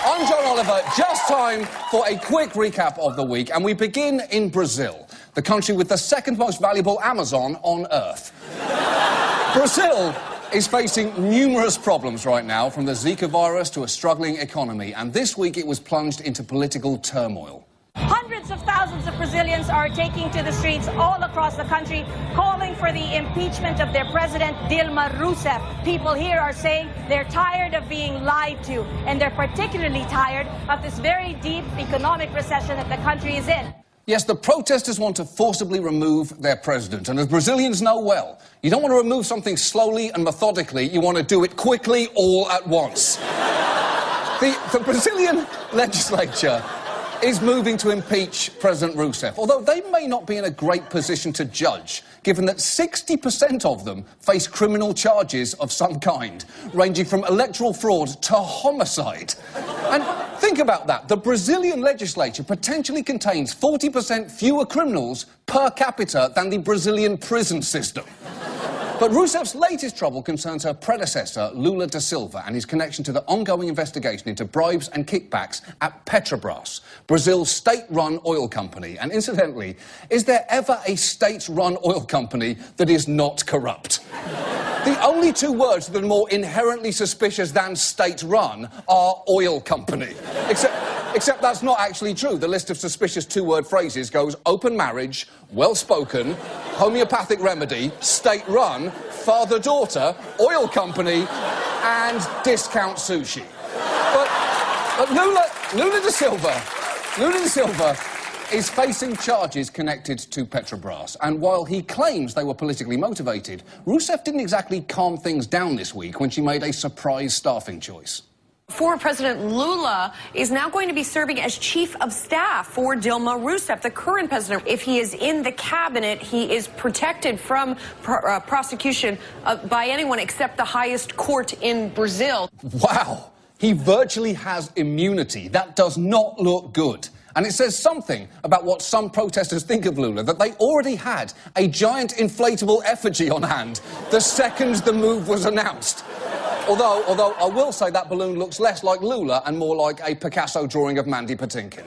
I'm John Oliver. Just time for a quick recap of the week, and we begin in Brazil, the country with the second most valuable Amazon on Earth. Brazil is facing numerous problems right now, from the Zika virus to a struggling economy, and this week it was plunged into political turmoil. Hundreds of thousands of Brazilians are taking to the streets all across the country, calling for the impeachment of their president, Dilma Rousseff. People here are saying they're tired of being lied to, and they're particularly tired of this very deep economic recession that the country is in. Yes, the protesters want to forcibly remove their president, and as Brazilians know well, you don't want to remove something slowly and methodically, you want to do it quickly all at once. The Brazilian legislature is moving to impeach President Rousseff, although they may not be in a great position to judge, given that 60% of them face criminal charges of some kind, ranging from electoral fraud to homicide. And think about that. The Brazilian legislature potentially contains 40% fewer criminals per capita than the Brazilian prison system. But Rousseff's latest trouble concerns her predecessor, Lula da Silva, and his connection to the ongoing investigation into bribes and kickbacks at Petrobras, Brazil's state-run oil company. And incidentally, is there ever a state-run oil company that is not corrupt? The only two words that are more inherently suspicious than state-run are oil company. Except that's not actually true. The list of suspicious two-word phrases goes open marriage, well-spoken, homeopathic remedy, state-run, father-daughter, oil company, and discount sushi. But Lula da Silva is facing charges connected to Petrobras. And while he claims they were politically motivated, Rousseff didn't exactly calm things down this week when she made a surprise staffing choice. Former President Lula is now going to be serving as chief of staff for Dilma Rousseff, the current president. If he is in the cabinet, he is protected from prosecution by anyone except the highest court in Brazil. Wow, he virtually has immunity. That does not look good. And it says something about what some protesters think of Lula, that they already had a giant inflatable effigy on hand the second the move was announced. Although I will say that balloon looks less like Lula and more like a Picasso drawing of Mandy Patinkin.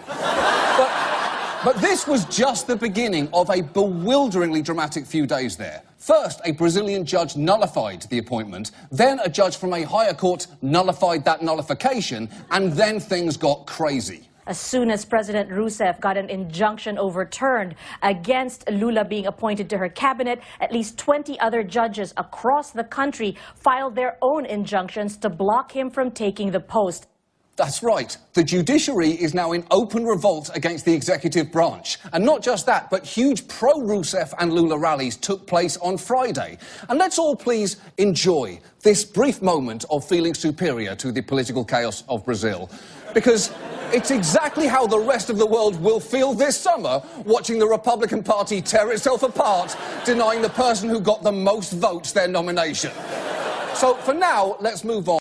But this was just the beginning of a bewilderingly dramatic few days there. First, a Brazilian judge nullified the appointment, then a judge from a higher court nullified that nullification, and then things got crazy. As soon as President Rousseff got an injunction overturned against Lula being appointed to her cabinet, at least 20 other judges across the country filed their own injunctions to block him from taking the post. That's right. The judiciary is now in open revolt against the executive branch. And not just that, but huge pro-Rousseff and Lula rallies took place on Friday. And let's all please enjoy this brief moment of feeling superior to the political chaos of Brazil. Because it's exactly how the rest of the world will feel this summer, watching the Republican Party tear itself apart, denying the person who got the most votes their nomination. So for now, let's move on.